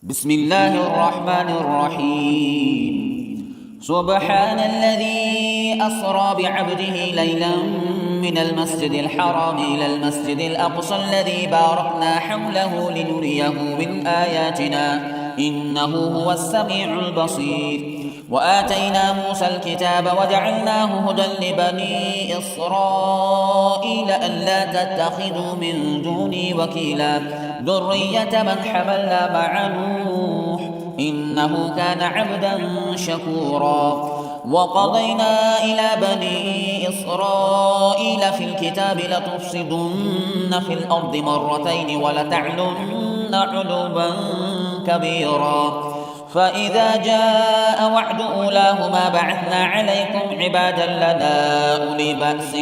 بسم الله الرحمن الرحيم. سبحان الذي أسرى بعبده ليلا من المسجد الحرام إلى المسجد الأقصى الذي باركنا حوله لنريه من آياتنا إنه هو السميع البصير. وآتينا موسى الكتاب وجعلناه هدى لبني إسرائيل ألا تتخذوا من دوني وكيلا ذرية من حملنا مع نوح إنه كان عبدا شكورا. وقضينا إلى بني إسرائيل في الكتاب لتفسدن في الأرض مرتين ولتعلن علوا كبيرا. فإذا جاء وعد أولاهما بعثنا عليكم عبادا لنا أولي بأس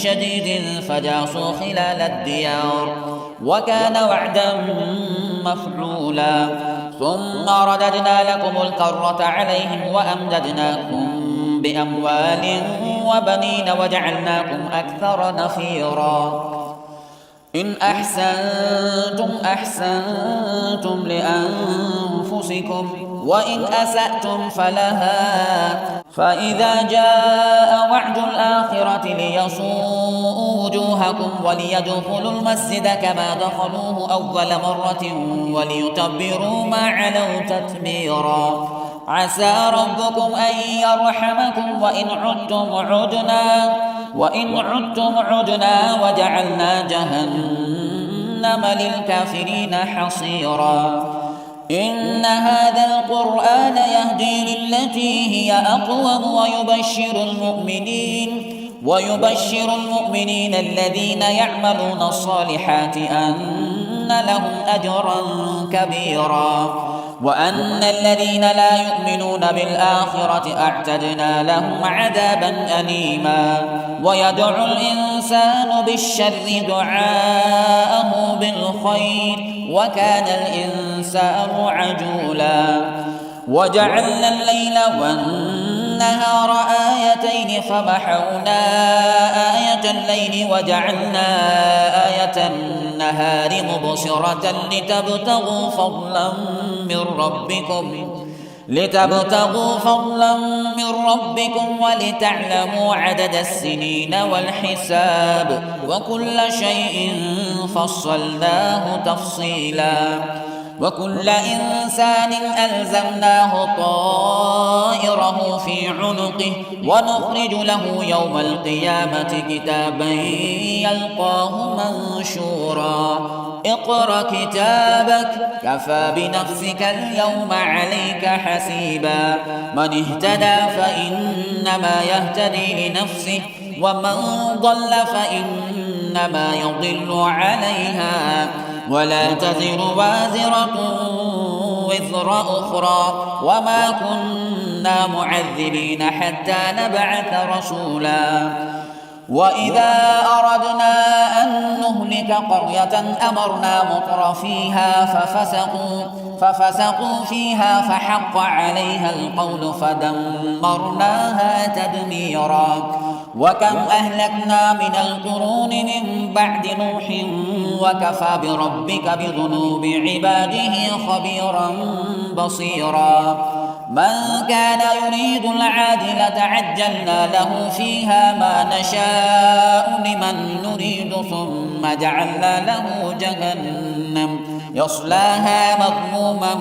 شديد فجاسوا خلال الديار وكان وعدا مفعولا. ثم رددنا لكم الكرة عليهم وأمددناكم بأموال وبنين وجعلناكم أكثر نفيرا. إن أحسنتم أحسنتم لأنفسكم وإن أسأتم فلها. فإذا جاء وعد الآخرة ليسوءوا وجوهكم وليدخلوا المسجد كما دخلوه أول مرة وليتبروا ما علوا تتبيرا. عسى ربكم أن يرحمكم وإن عدتم عدنا وجعلنا جهنم للكافرين حصيرا. إن هذا القرآن يهدي للتي هي أقوم ويبشر المؤمنين الذين يعملون الصالحات أن لهم أجرا كبيرا وأن الذين لا يؤمنون بالآخرة أعتدنا لهم عذابا أليما. ويدعو الإنسان بالشر دعاءه بالخير وكان الإنسان عجولا. وجعلنا الليل والنهار آيتين فمحونا آية الليل وجعلنا آية النهار مبصرة لتبتغوا فضلا من ربكم ولتعلموا عدد السنين والحساب وكل شيء فصلناه تفصيلا. وكل إنسان ألزمناه طائره في عنقه ونخرج له يوم القيامة كتابا يلقاه منشورا. اقرأ كتابك كفى بنفسك اليوم عليك حسيبا. من اهتدى فإنما يهتدي لنفسه ومن ضل فإنما يضل عليها ولا تزر وازرة وزر أخرى وما كنا معذبين حتى نبعث رسولا. وإذا أردنا أن نهلك قرية أمرنا مترفيها ففسقوا فيها فحق عليها القول فدمرناها تدميرا. وكم أهلكنا من القرون من بعد نوح وكفى بربك بذنوب عباده خبيرا بصيرا. من كان يريد العاجلة عجلنا له فيها ما نشاء لمن نريد ثم جعلنا له جهنم يصلاها مذموما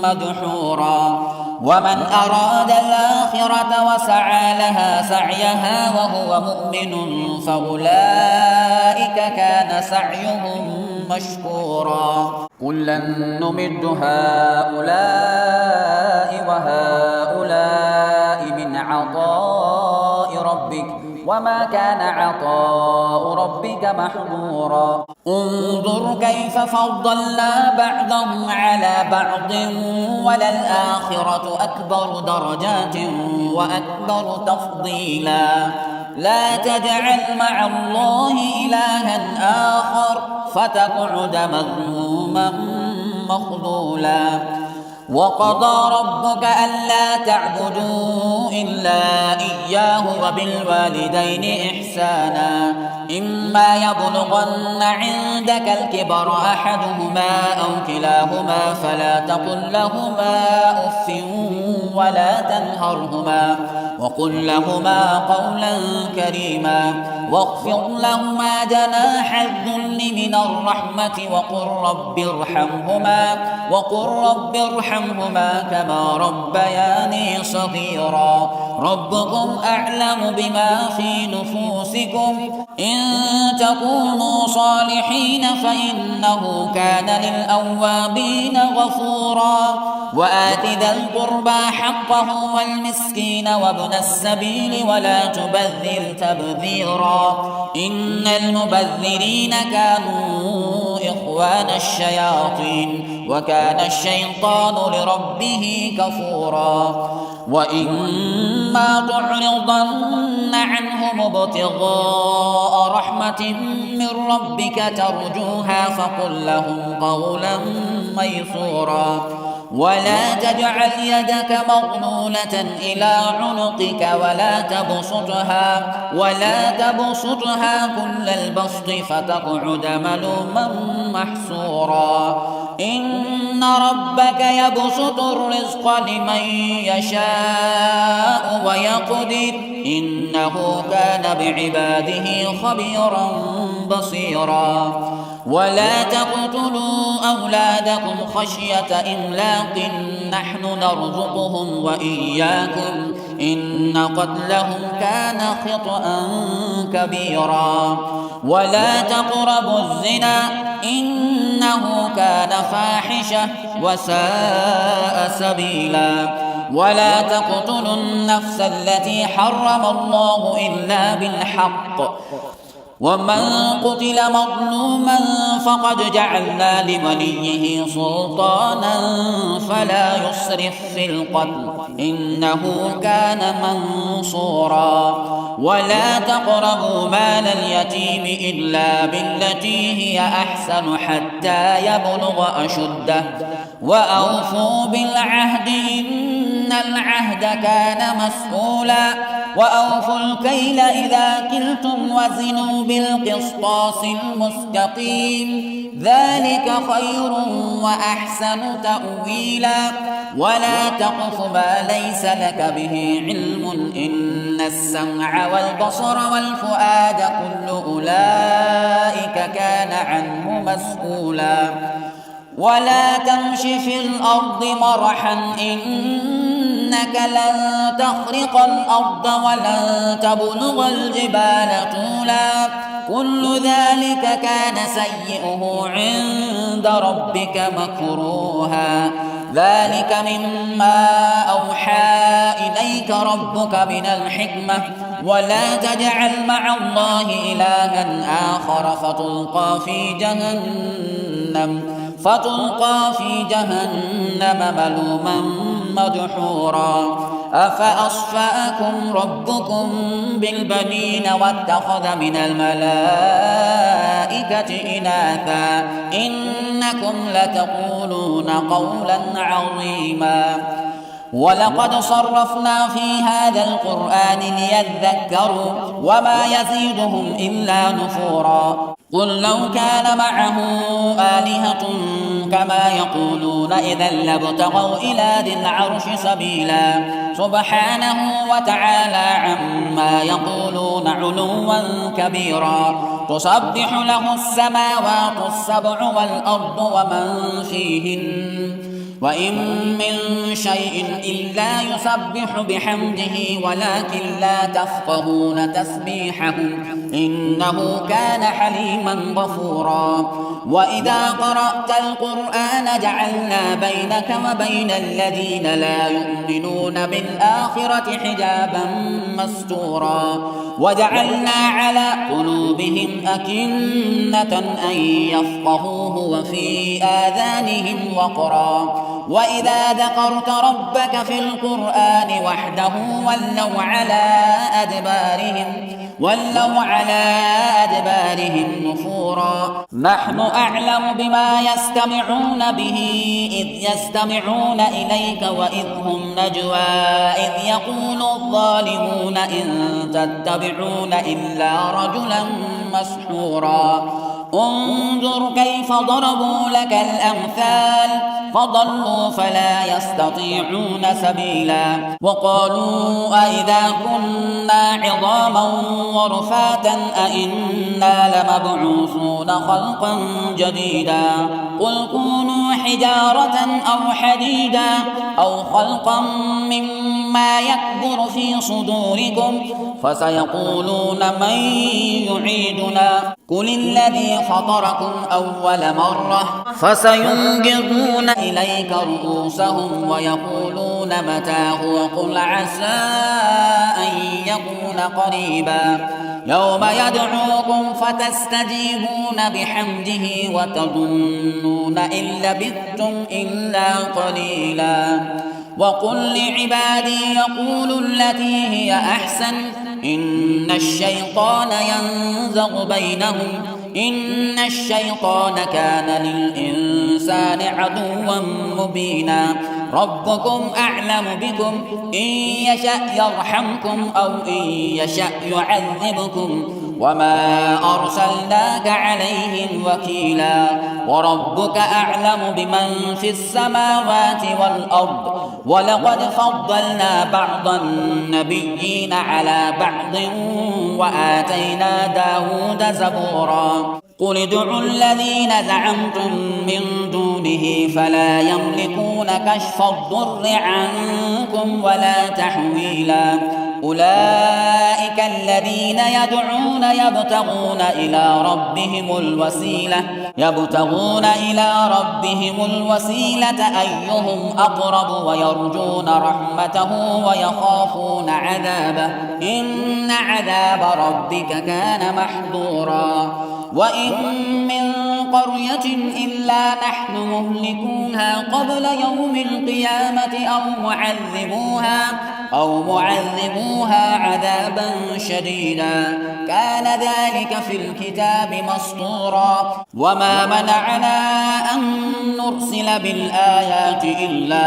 مدحورا. ومن أراد الآخرة وسعى لها سعيها وهو مؤمن فأولئك كان سعيهم مشكورا. كلا نمد هؤلاء وهؤلاء من عطاء ربك وما كان عطاء ربك محظورا. انظر كيف فضلنا بعضهم على بعض وللآخرة أكبر درجات وأكبر تفضيلا. لا تجعل مع الله إلها آخر فتقعد مذموما مخذولا. وقضى ربك ألا تعبدوا إلا إياه وبالوالدين إحسانا إما يبلغن عندك الكبر أحدهما أو كلاهما فلا تقل لهما أف ولا تنهرهما وقل لهما قولا كريما واخفض لهما جناح الذل من الرحمة وقل رب ارحمهما كما ربياني صغيرا ربكم أعلم بما في نفوسكم إن تكونوا صالحين فإنه كان للأوابين غفورا وآت ذا القربى حقه والمسكين وابن السبيل ولا تبذر تبذيرا إن المبذرين كانوا إخوان الشياطين وكان الشيطان لربه كفورا وإما تعرضن عنهم ابتغاء رحمة من ربك ترجوها فقل لهم قولا ميسورا ولا تجعل يدك مغلولة إلى عنقك ولا تبسطها كل البسط فتقعد ملوما محسورا إن ربك يبسط الرزق لمن يشاء ويقدر إنه كان بعباده خبيرا بصيرا ولا تقتلوا أولادكم خشية إملاق نحن نرزقهم وإياكم إن قتلهم كان خطأ كبيرا ولا تقربوا الزنا إنه كان فاحشة وساء سبيلا ولا تقتلوا النفس التي حرم الله إلا بالحق ومن قتل مظلوما فقد جعلنا لوليه سلطانا فلا يسرف في القتل إنه كان منصورا ولا تقربوا مال اليتيم إلا بالتي هي أحسن حتى يبلغ أشده وأوفوا بالعهد إن العهد كان مسؤولا وأوفوا الكيل إذا كلتم وزنوا بالقسطاس المستقيم ذلك خير وأحسن تأويلا ولا تقف ما ليس لك به علم إن السمع والبصر والفؤاد كل أولئك كان عنه مسؤولا ولا تمش في الأرض مرحا إنك لن تخرق الأرض ولن تبلغ الجبال طولا كل ذلك كان سيئه عند ربك مكروها ذلك مما أوحى إليك ربك من الحكمة ولا تجعل مع الله إلها آخر فتلقى في جهنم ملوما مدحورا أفأصفاكم ربكم بالبنين واتخذ من الملائكة إناثا إنكم لتقولون قولا عظيما ولقد صرفنا في هذا القرآن ليذكروا وما يزيدهم إلا نفورا قل لو كان معه آلهة كما يقولون إذا لابتغوا إلى ذي العرش سبيلا سبحانه وتعالى عما يقولون علوا كبيرا تسبح له السماوات السبع والأرض ومن فيهن وإن من شيء إلا يسبح بحمده ولكن لا تفقهون تسبيحهم إنه كان حليما غفورا وإذا قرأت القرآن جعلنا بينك وبين الذين لا يؤمنون بالآخرة حجابا مستورا وجعلنا على قلوبهم أكنة أن يفقهوه وفي آذانهم وقرا وإذا ذكرت ربك في القرآن وحده ولوا على أدبارهم ولوا على أدبارهم نفورا نحن أعلم بما يستمعون به إذ يستمعون إليك وإذ هم نجوى إذ يقول الظالمون إن تتبعون إلا رجلا مسحورا انظر كيف ضربوا لك الأمثال فضلوا فلا يستطيعون سبيلا وقالوا أئذا كنا عظاما ورفاتا أئنا لمبعوثون خلقا جديدا قل كونوا حجارة أو حديدا أو خلقا مما يكبر في صدوركم فسيقولون من يعيدنا قل الذي فطركم أول مرة فسينغضون إليك رؤوسهم ويقولون متى هو قل عسى أن يكون قريبا يوم يدعوكم فتستجيبون بحمده وتظنون إن لبثتم إلا قليلا وقل لعبادي يقولوا التي هي أحسن إن الشيطان ينزغ بينهم إن الشيطان كان للإنسان عدوا مبينا ربكم أعلم بكم إن يشأ يرحمكم أو إن يشأ يعذبكم وما أرسلناك عليهم وكيلا وربك أعلم بمن في السماوات والأرض ولقد فضلنا بعض النبيين على بعض وآتينا داود زبورا قل ادعوا الذين زعمتم من دونه فلا يملكون كشف الضر عنكم ولا تحويلا أولئك الذين يدعون يبتغون إلى ربهم الوسيلة أيهم أقرب ويرجون رحمته ويخافون عذابه إن عذاب ربك كان محذورا وإن من قرية إلا نحن مهلكوها قبل يوم القيامة أو معذبوها عذابا شديدا كان ذلك في الكتاب مسطورا وما منعنا أن نرسل بالآيات إلا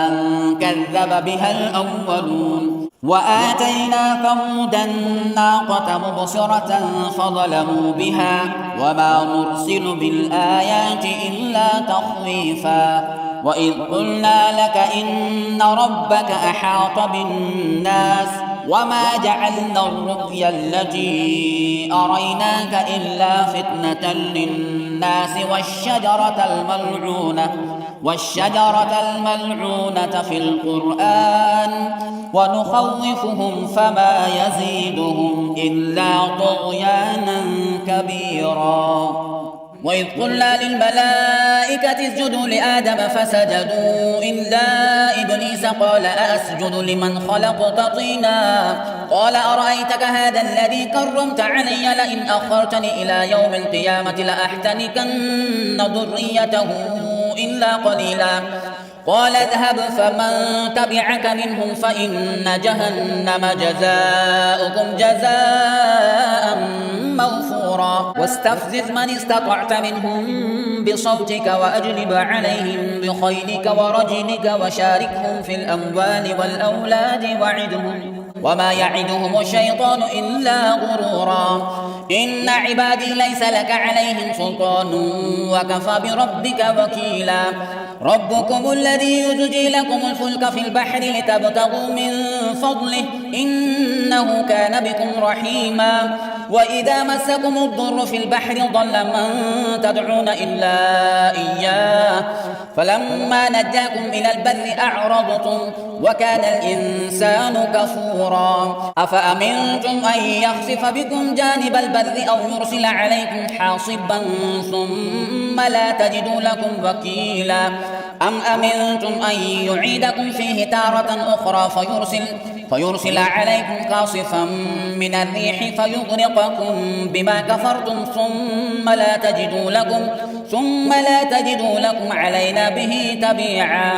أن كذب بها الأولون وآتينا ثمود الناقة مبصرة فظلموا بها وما نرسل بالآيات إلا تخويفا وإذ قلنا لك إن ربك أحاط بالناس وما جعلنا الرؤيا التي أريناك إلا فتنة للناس والشجرة الملعونة في القرآن ونخوفهم فما يزيدهم إلا طغيانا كبيرا وإذ قلنا للملائكة اسجدوا لآدم فسجدوا إلا إبليس قال أأسجد لمن خلقت طينا قال أرأيتك هذا الذي كرمت علي لئن أخرتني إلى يوم القيامة لأحتنكن ذريته إلا قليلا قال اذهب فمن تبعك منهم فإن جهنم جزاؤكم جزاء موفورا واستفزز من استطعت منهم بصوتك وأجلب عليهم بخيلك ورجلك وشاركهم في الأموال والأولاد وعدهم وما يعدهم الشيطان إلا غرورا إن عبادي ليس لك عليهم سلطان وكفى بربك وكيلا ربكم الذي يزجي لكم الفلك في البحر لتبتغوا من فضله إنه كان بكم رحيما وإذا مسكم الضر في البحر ضل من تدعون إلا إياه فلما نجاكم إلى البر أعرضتم وكان الإنسان كفورا أفأمنتم أن يخسف بكم جانب البر أو يرسل عليكم حاصبا ثم لا تجدوا لكم وكيلا أم أمنتم أن يعيدكم فيه تارة أخرى فيرسل عليكم قاصفا من الريح فيغرقكم بما كفرتم ثم لا تجدوا لكم علينا به تبيعا.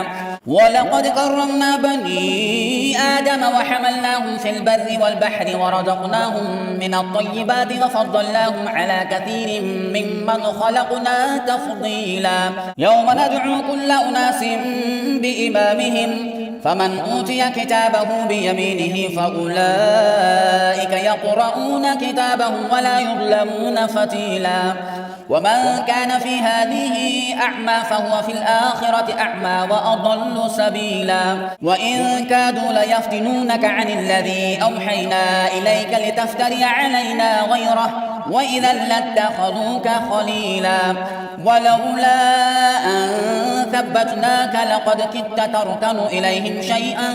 ولقد كرمنا بني آدم وحملناهم في البر والبحر ورزقناهم من الطيبات وفضلناهم على كثير ممن خلقنا تفضيلا. يوم ندعو كل أناس بإمامهم فمن أوتي كتابه بيمينه فأولئك يقرؤون كتابهم ولا يظلمون فتيلا. ومن كان في هذه أعمى فهو في الآخرة أعمى وأضل سبيلا. وإن كادوا ليفتنونك عن الذي أوحينا إليك لتفتري علينا غيره وإذا لاتخذوك خليلا. ولولا أن ثبتناك لقد كدت تركن إليهم شيئا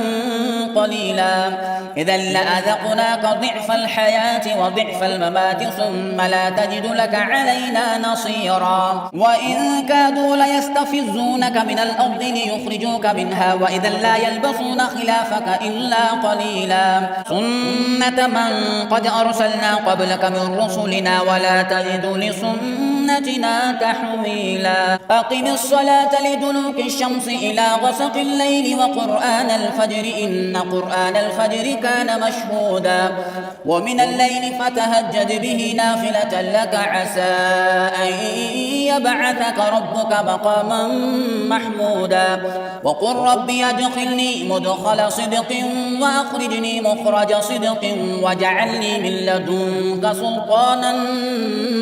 قليلا. إذا لأذقناك ضعف الحياة وضعف الممات ثم لا تجد لك علينا نصيرا. وإن كادوا ليستفزونك من الأرض ليخرجوك منها وإذا لا يلبثون خلافك إلا قليلا. سنة من قد أرسلنا قبلك من رسلنا ولا تجد لسنتنا تحويلا. أقم الصلاة لدلوك الشمس إلى غسق الليل وقرآن الفجر إن قرآن الفجر كان مشهودا. ومن الليل فتهجد به نافلة لك عسى أن يبعثك ربك مقاما محمودا. وقل رب أدخلني مدخل صدق وأخرجني مخرج صدق واجعل لي من لدنك سلطانا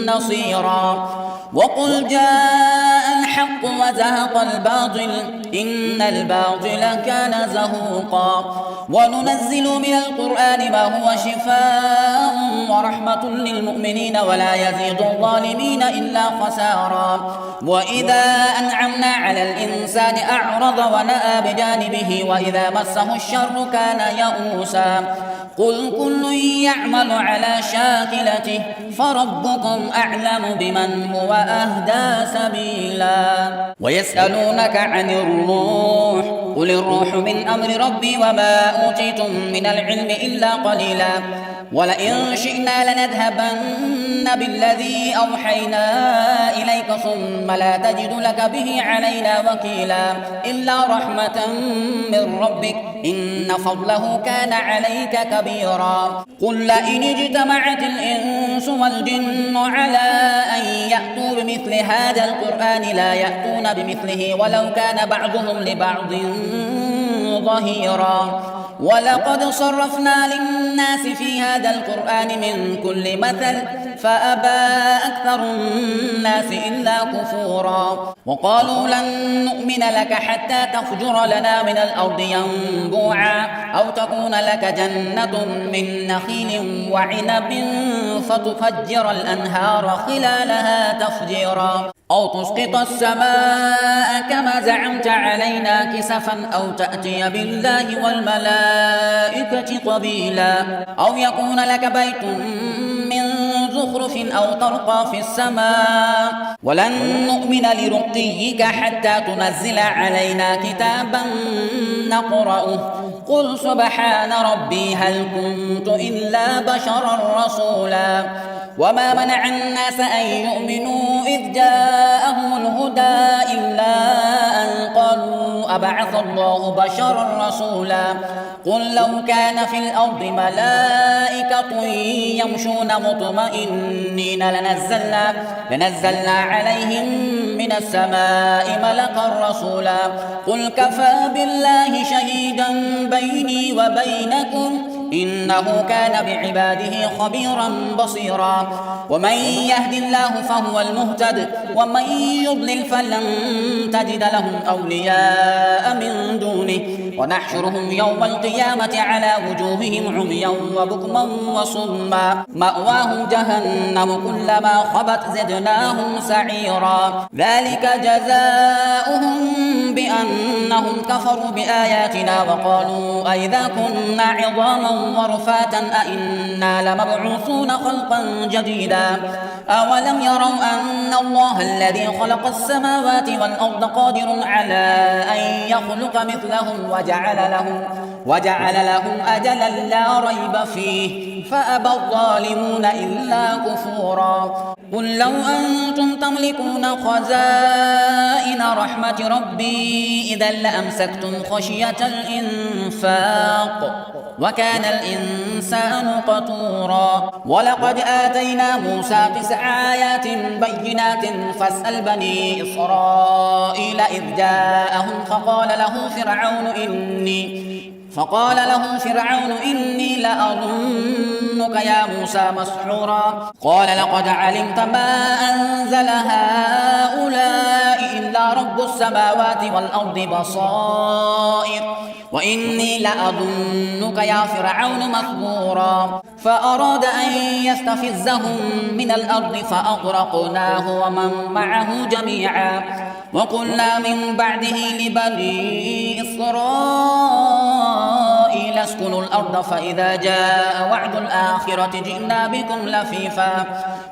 نصيرا. وقل جاء الحق وزهق الباطل إن الباطل كان زهوقا. وننزل من القرآن ما هو شفاء ورحمة للمؤمنين ولا يزيد الظالمين إلا خسارا. وإذا أنعمنا على الإنسان أعرض ونأى بجانبه وإذا مسه الشر كان يئوسا. قل كل يعمل على شاكلته فربكم أعلم بمن هو أهدى سبيلا. ويسألونك عن الروح قل الروح من أمر ربي وما أوتيتم من العلم إلا قليلا. ولئن شئنا لنذهبن بالذي أوحينا إليك ثم لا تجد لك به علينا وكيلا إلا رحمة من ربك إن فضله كان عليك كبيرا. قل لئن اجتمعت الإنس والجن على أن يأتوا بمثل هذا القرآن لا يأتون بمثله ولو كان بعضهم لبعض ظهيرا. ولقد صرفنا للناس في هذا القرآن من كل مثل فأبى أكثر الناس إلا كفورا. وقالوا لن نؤمن لك حتى تفجر لنا من الأرض ينبوعا أو تكون لك جنة من نخيل وعنب فتفجر الأنهار خلالها تفجيرا أو تسقط السماء كما زعمت علينا كسفا أو تأتي بالله والملائكة قبيلا أو يكون لك بيت من زخرف أو ترقى في السماء ولن نؤمن لرقيك حتى تنزل علينا كتابا نقرأه قل سبحان ربي هل كنت إلا بشرا رسولا. وما منع الناس أن يؤمنوا إذ جاءهم الهدى إلا أن قالوا أبعث الله بشرا رسولا. قل لو كان في الأرض ملائكة يمشون مطمئنين لنزلنا عليهم من السماء ملكا رسولا. قل كفى بالله شهيدا بيني وبينكم إنه كان بعباده خبيرا بصيرا. ومن يهد الله فهو المهتد ومن يضلل فلن تجد لهم أولياء من دونه ونحشرهم يوم القيامة على وجوههم عميا وبكما وصما مأواهم جهنم كلما خبت زدناهم سعيرا. ذلك جزاؤهم بأنهم كفروا بآياتنا وقالوا أئذا كنا عظاما ورفاتا أئنا لمبعوثون خلقا جديدا. أولم يروا أن الله الذي خلق السماوات والأرض قادر على أن يخلق مثلهم وجعل له أجلا لا ريب فيه فأبى الظالمون إلا كفورا. قل لو أنتم تملكون خزائن رحمة ربي إذا لأمسكتم خشية الإنفاق وكان الإنسان قتورا. ولقد آتينا موسى 9 آيات بينات فاسأل بني إسرائيل إذ جاءهم فقال له فرعون إني لأظنك يا موسى مسحورا. قال لقد علمت ما أنزل هؤلاء إلا رب السماوات والأرض بصائر وإني لأظنك يا فرعون مثبورا. فأراد أن يستفزهم من الأرض فأغرقناه ومن معه جميعا. وقلنا من بعده لبني إسرائيل اسكنوا الأرض فإذا جاء وعد الآخرة جئنا بكم لفيفا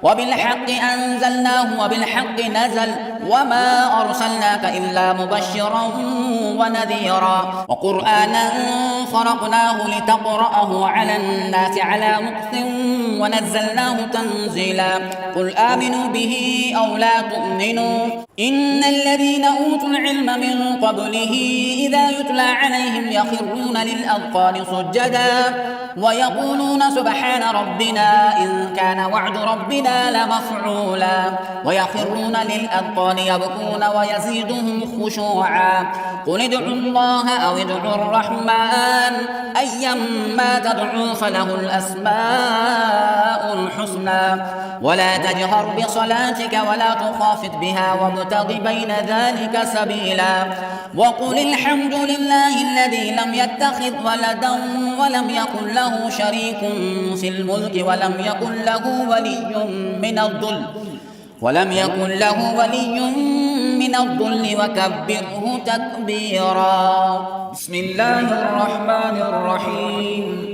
وبالحق أنزلناه وبالحق نزل وما أرسلناك إلا مبشرا ونذيرا وقرآنا فرقناه لتقرأه على الناس على مكث ونزلناه تنزيلا. قل آمنوا به أو لا تؤمنوا إن الذين أوتوا العلم من قبله إذا يتلى عليهم يخرون للأذقان سجدا ويقولون سبحان ربنا إن كان وعد ربنا لمفعولا ويخرون للأذقان يبكون ويزيدهم خشوعا. قل ادعوا الله أو ادعوا الرحمن أيما تدعوا فله الأسماء الحسنى ولا تجهر بصلاتك ولا تخافت بها وابتغ بين ذلك سبيلا. وقل الحمد لله الذي لم يتخذ ولدا ولم يكن له شريك في الملك ولم يكن له ولي من الذل وكبره تكبيرا. بسم الله الرحمن الرحيم.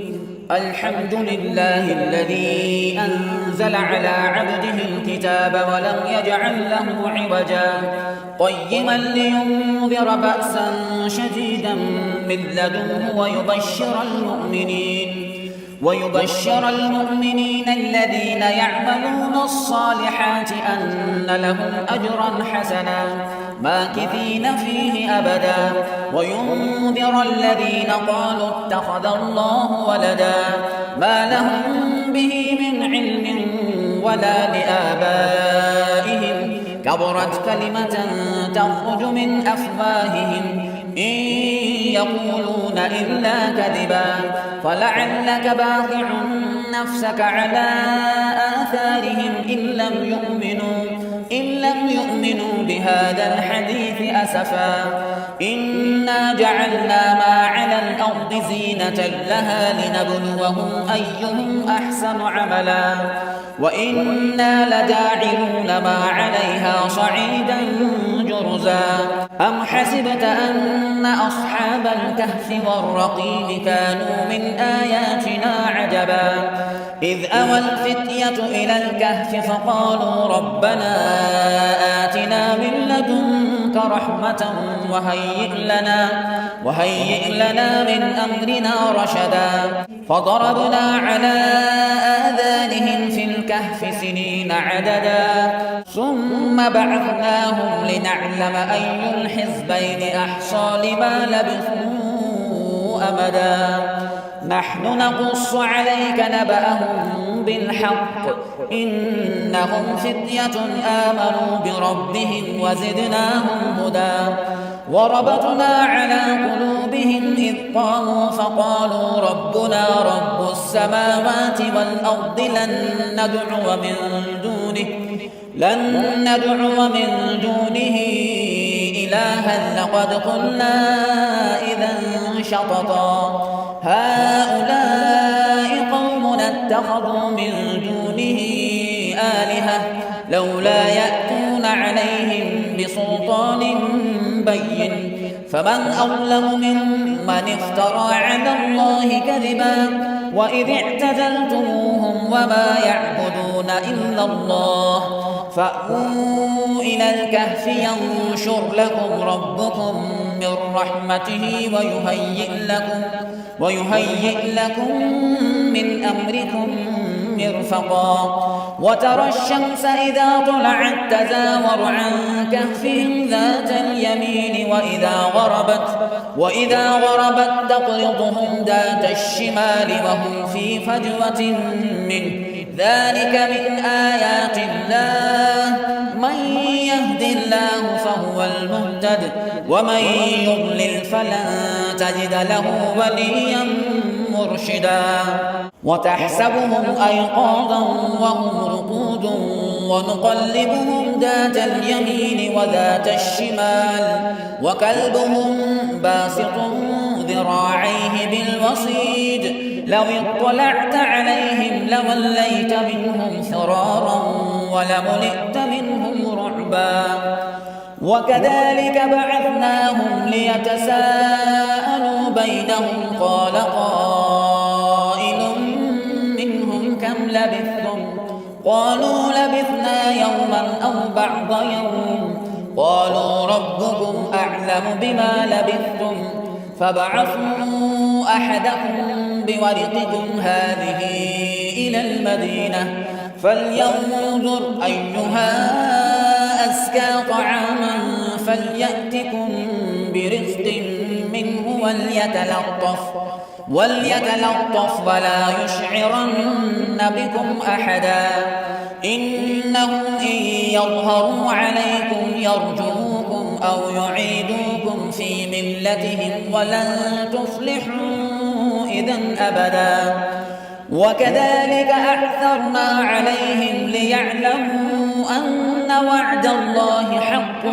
الحمد لله الذي أنزل على عبده الكتاب ولم يجعل له عوجا قيما لينذر بأسا شديدا من لدنه ويبشر المؤمنين الذين يعملون الصالحات أن لهم أجرا حسنا ماكثين فيه أبدا وينذر الذين قالوا اتخذ الله ولدا ما لهم به من علم ولا لآبائهم كبرت كلمة تخرج من أفواههم إن يقولون إلا كذبا فلعلك باخع نفسك على آثارهم إن لم يؤمنوا بهذا الحديث أسفا إنا جعلنا ما على الأرض زينة لها لنبلوهم أيهم أحسن عملا وإنا لجاعلون ما عليها صعيدا جرزا. أم حسبت أن أصحاب الكهف والرقيم كانوا من آياتنا عجبا إذ أوى الفتية إلى الكهف فقالوا ربنا آتنا من لدنك رحمة وهيئ لنا من أمرنا رشدا فضربنا على آذانهم في الكهف سنين عددا ثم بعثناهم لنعلم أي الحزبين أحصى لما لبثوا أمدا نحن نقص عليك نبأهم بالحق إنهم فتية آمنوا بربهم وزدناهم هدى وربطنا على قلوبهم إذ قاموا فقالوا ربنا رب السماوات والأرض لن ندعو من دونه إلها لقد قلنا إذا شططا هؤلاء قوم اتخذوا من دونه آلهة لولا يأتون عليهم بسلطان بين فمن أظلم ممن افترى على الله كذبا وإذ اعتزلتموهم وما يعبدون إلا الله فأووا إلى الكهف ينشر لكم ربكم من رحمته ويهيئ لكم من أمركم مرفقا وترى الشمس إذا طلعت تزاور عن كهفهم ذات اليمين وإذا غربت تقرضهم ذات الشمال وهم في فجوة منه ذلك من آيات الله من يهد الله فهو المهتد ومن يضلل فلن تجد له وليا مرشدا وتحسبهم أيقاظا وهم رقود ونقلبهم ذات اليمين وذات الشمال وكلبهم باسط ذراعيه بالوصيد لو اطلعت عليهم لوليت منهم فرارا ولملئت منهم رعبا وكذلك بعثناهم ليتساءلوا بينهم قال قائل منهم كم لبثتم قالوا لبثنا يوما أو بعض يوم قالوا ربكم أعلم بما لبثتم فبعثوا أحدكم بورقكم هذه إلى المدينة فلينظر أيها أزكى طعاما فليأتكم برزق منه وليتلطف ولا يشعرن بكم أحدا إنهم إن يظهروا عليكم يرجوكم أو يعيدوكم في ملتهم ولن تفلحوا إذن أبدا وكذلك أعثرنا عليهم ليعلموا أن وعد الله حق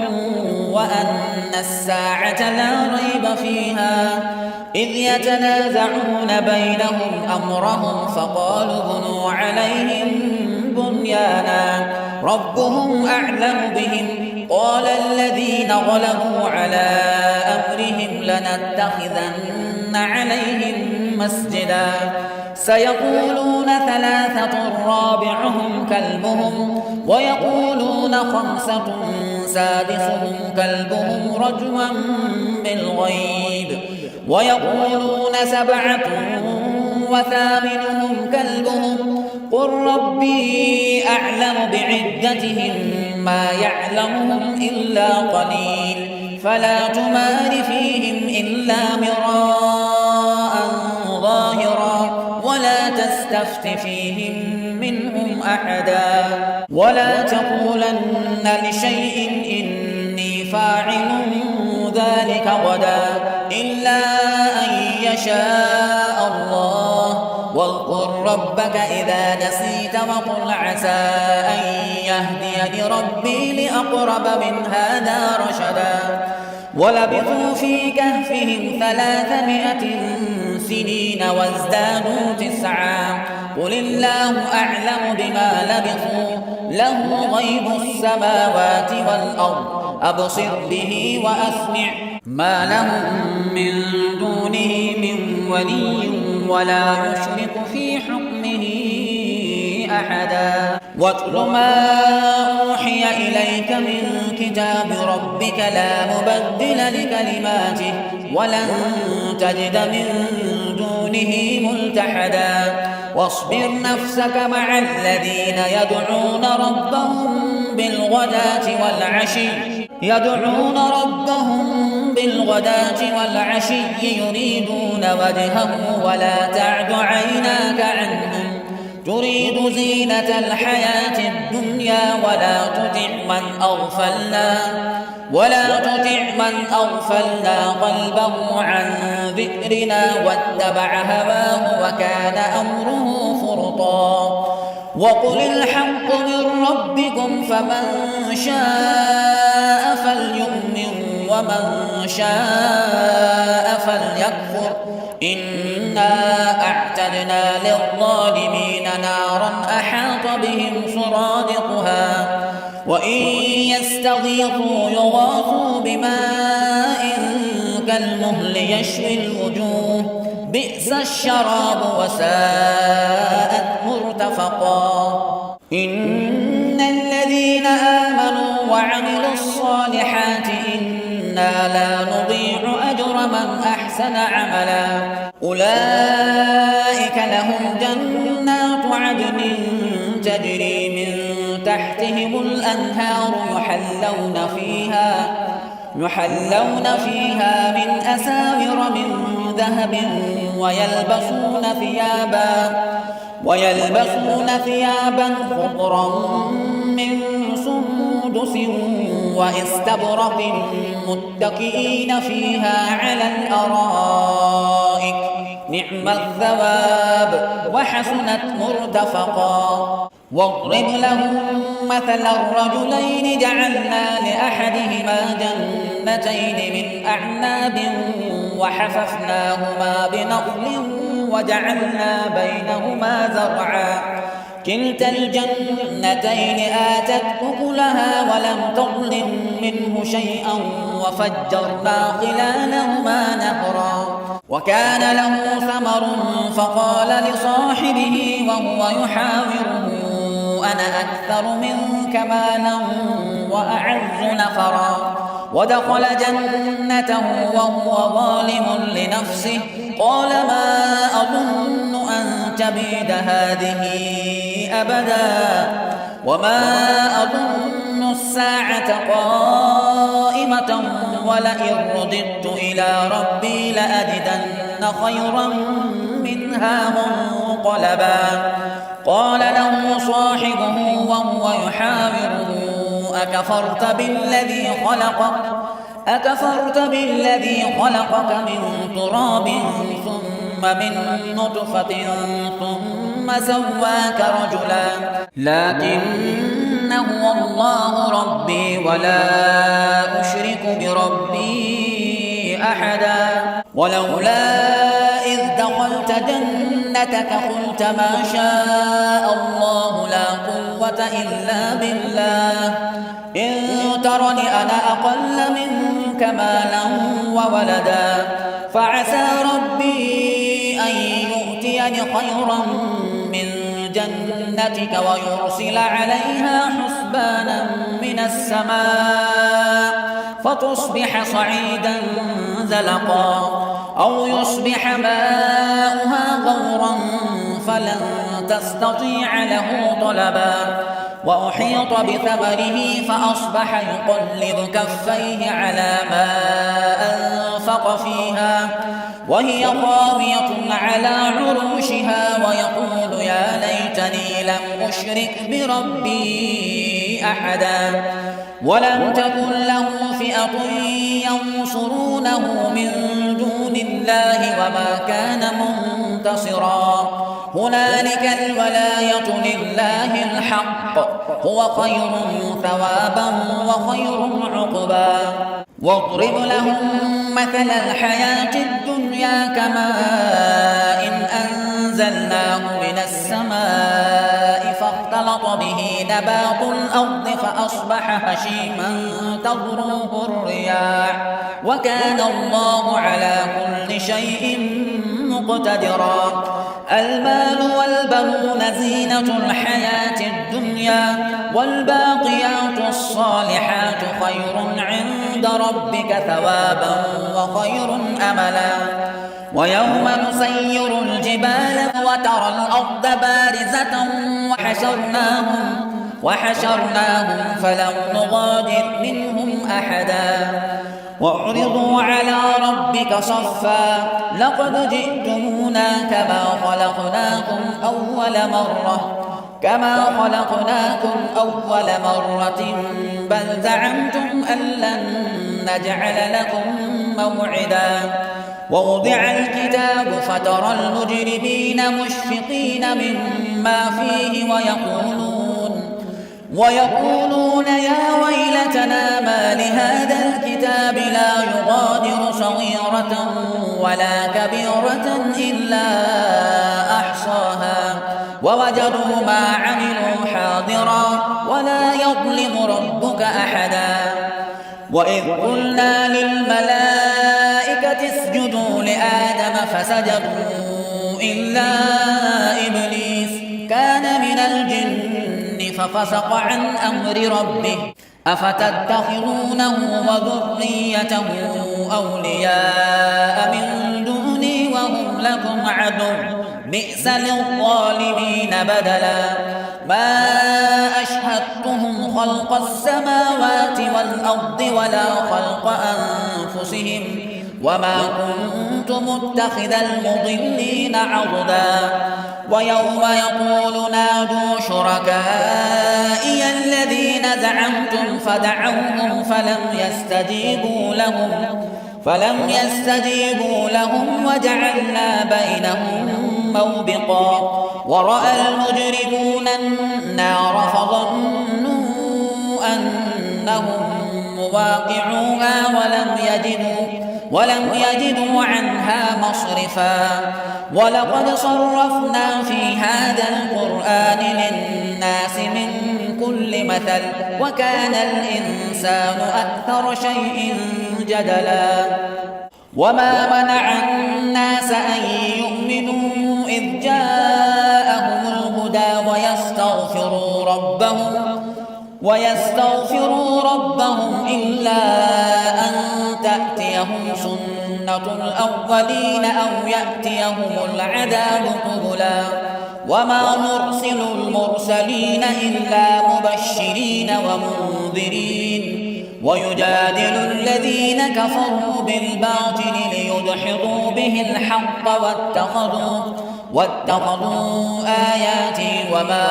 وأن الساعة لا ريب فيها إذ يتنازعون بينهم أمرهم فقالوا بنوا عليهم بنيانا ربهم أعلم بهم قال الذين غلبوا على أمرهم لنتخذن عليهم مسجدا سيقولون ثلاثة رابعهم كلبهم ويقولون خمسة سادسهم كلبهم رجما بالغيب ويقولون سبعة وثامنهم كلبهم قل ربي أعلم بعدتهم ما يعلمهم إلا قليل فلا تمار فيهم إلا مراء ظاهرا ولا تستفت فيهم منهم أحدا ولا تقولن لشيء إني فاعل ذلك غدا إلا أن يشاء الله واذكر ربك إذا نسيت وقل عسى أن يهديني ربي لأقرب من هذا رشدا ولبثوا في كهفهم 300 سنين وازدادوا 9 قل الله أعلم بما لبثوا له غيب السماوات والأرض أبصر به وأسمع ما لهم من دونه من ولي ولا يشرك في حكمه أحدا واتل ما أوحي إليك من كتاب ربك لا مبدل لكلماته ولن تجد من دونه ملتحدا واصبر نفسك مع الذين يدعون ربهم بالغداة والعشي يريدون وجهه ولا تعد عيناك عنهم تريد زينة الحياة الدنيا ولا تطع من أغفلنا قلبه عن ذكرنا واتبع هواه وكان أمره فرطا وقل الحق من ربكم فمن شاء فليؤمن ومن شاء فليكفر إنا أعتدنا للظالمين نارا أحاط بهم سرادقها وإن يستغيثوا يغاثوا بماء كالمهل يشوي الوجوه بئس الشراب وساءت مرتفقا إن الذين آمنوا وعملوا الصالحات إنا لا نضيع أجر من أحسن عملا أولئك لهم جنات عدن تجري من تحتهم الأنهار يحلون فيها من أساور من ذهب ويلبسون ثيابا خضرا من سندس واستبرق متكئين فيها على الأرائك نعم الثواب وحسنت مرتفقا واضرب لهم مثل الرجلين جعلنا لأحدهما جنتين من أعناب وحففناهما بنخل وجعلنا بينهما زرعا كلتا الجنتين آتت أكلها ولم تظلم منه شيئا وفجرنا خلالهما نهرا وكان له ثمر فقال لصاحبه وهو يحاوره أنا أكثر منك مالا وأعز نفرا ودخل جنته وهو ظالم لنفسه قال ما أظن أن تبيد هذه أبدا وما أظن الساعة قائمة ولئن رددت إلى ربي لأجدن خيرا منها منقلبا قال له صاحبه وهو يحاوره أكفرت بالذي خلقك من تراب ثم من نطفة ثم سواك رجلا لكن هو الله ربي ولا أشرك بربي أحدا ولولا إذ دخلت جنتك قلت ما شاء الله لا قوة إلا بالله إن ترني أنا أقل منك مالا وولدا فعسى ربي أن يؤتيني خيرا من جنتك ويرسل عليها حسبانا من السماء فتصبح صعيدا زلقا أو يصبح ماؤها غورا فلن تستطيع له طلبا وأحيط بثمره فأصبح يقلب كفيه على ما أنفق فيها وهي خاوية على عروشها ويقول يا ليتني لم أشرك بربي أحدا ولم تكن له فئة ينصرونه من دون الله وما كان منتصرا هنالك الولاية لله الحق هو خير ثوابا وخير عقبا واضرب لهم مثل الحياة الدنيا كماء إن أنزلناه من السماء فاختلط به نبات الأرض فأصبح هشيما تذروه الرياح وكان الله على كل شيء مقتدرا المال والبنون زينة الحياة الدنيا والباقيات الصالحات خير عند ربك ثوابا وخير أملا ويوم نسير الجبال وترى الأرض بارزة وحشرناهم فلم نغادر منهم أحدا وعرضوا على ربك صفا لقد جئتمونا كما خلقناكم أول مرة بل زعمتم أن لن نجعل لكم موعدا ووضع الكتاب فترى المجرمين مشفقين مما فيه ويقولون يا ويلتنا ما لهذا الكتاب لا يغادر صغيرة ولا كبيرة إلا أحصاها ووجدوا ما عملوا حاضرا ولا يظلم ربك أحدا وإذ قلنا للملائكة الملائكة اسجدوا لآدم فسجدوا إلا إبليس كان من الجن ففسق عن أمر ربه أفتتخذونه وذريته أولياء من دوني وهم لكم عدو بئس للظالمين بدلا ما أشهدتهم خلق السماوات والأرض ولا خلق أنفسهم وما كنت متخذ المضلين عضدا ويوم يقول نادوا شركائي الذين زعمتم فدعوهم فلم يستجيبوا لهم وجعلنا بينهم موبقا ورأى المجرمون النار فظنوا أنهم مواقعوها ولم يجدوا عنها مصرفا ولقد صرفنا في هذا القرآن للناس من كل مثل وكان الإنسان أكثر شيء جدلا وما منع الناس أن يؤمنوا إذ جاءهم الهدى ويستغفروا ربهم إلا أن تأتيهم سنة الأولين أو يأتيهم العذاب قبلا وما نرسل المرسلين إلا مبشرين ومنذرين ويجادل الذين كفروا بالباطل ليدحضوا به الحق واتخذوا آياتي وما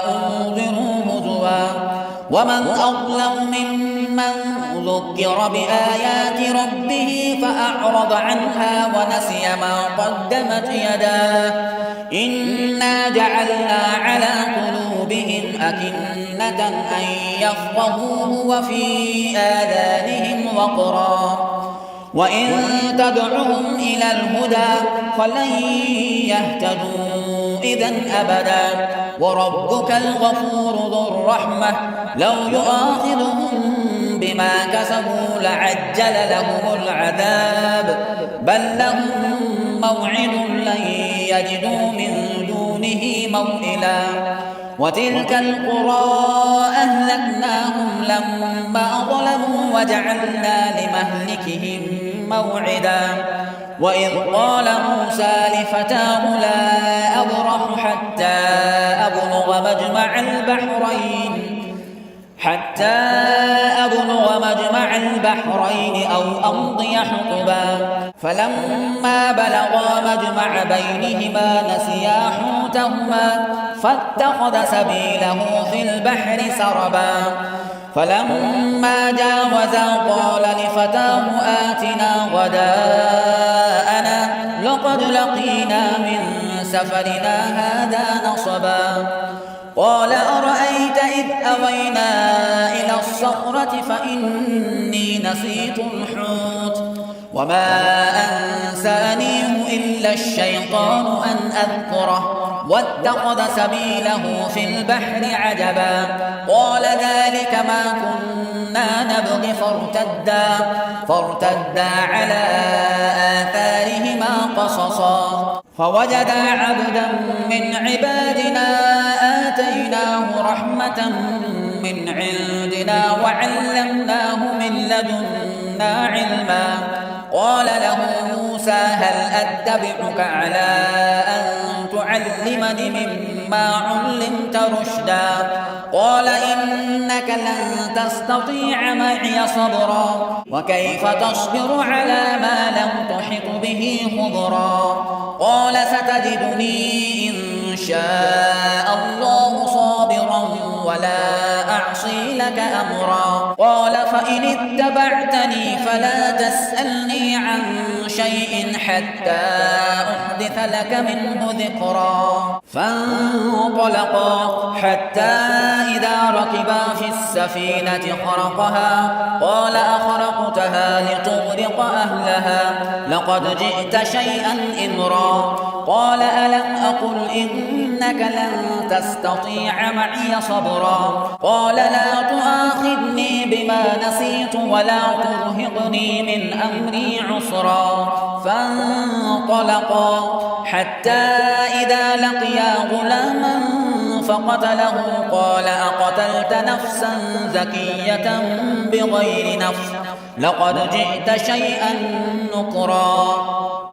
أنذروا هزوا ومن أظلم ممن ذكر بآيات ربه فأعرض عنها ونسي ما قدمت يداه إنا جعلنا على قلوبهم أكنة أن يفقهوه وفي آذانهم وقرا وإن تدعهم إلى الهدى فلن يهتدوا إذا أبدا وربك الغفور ذو الرحمة لو يؤاخذهم بما كسبوا لعجل لهم العذاب بل لهم موعد لن يجدوا من دونه موئلا وتلك القرى أهلكناهم لما ظلموا وجعلنا لمهلكهم موعدا وإذ قال موسى لفتاه لا أبرح حتى أبلغ مجمع البحرين أو أمضي حقبا فلما بلغا مجمع بينهما نسيا حوتهما فاتخذ سبيله في البحر سربا فلما جاوزا قال لفتاه آتنا غداءنا لقد لقينا من سفرنا هذا نصبا قال أرأيت إذ أوينا إلى الصخرة فإني نسيت الحوت وما أنسانيه إلا الشيطان أن أذكره واتخذ سبيله في البحر عجبا قال ذلك ما كنا نبغي فارتدا على آثارهما قصصا فوجدا عبدا من عبادنا آتيناه رحمة من عندنا وعلمناه من لدنا علما قال له موسى هل أتبعك على أن تعلمني مما علمت رشدا قال إنك لن تستطيع معي صبرا وكيف تصبر على ما لم تحط به خبرا قال ستجدني إن شاء الله صابرا ولا أعصي لك أمرا قال فإن اتبعتني فلا تسألني عن شيء حتى أحدث لك منه ذكرا. فانطلقا حتى إذا ركبا في السفينة خرقها قال أخرقتها لتغرق أهلها لقد جئت شيئا إمرا. قال ألم أقل إنك لن تستطيع معي صبرا. قال لا تؤاخذني بما نسيت ولا ترهقني من أمري عسرا. فانطلقا حتى إذا لقيا غلاما فقتله قال أقتلت نفسا زكية بغير نفس لقد جئت شيئا نكرا.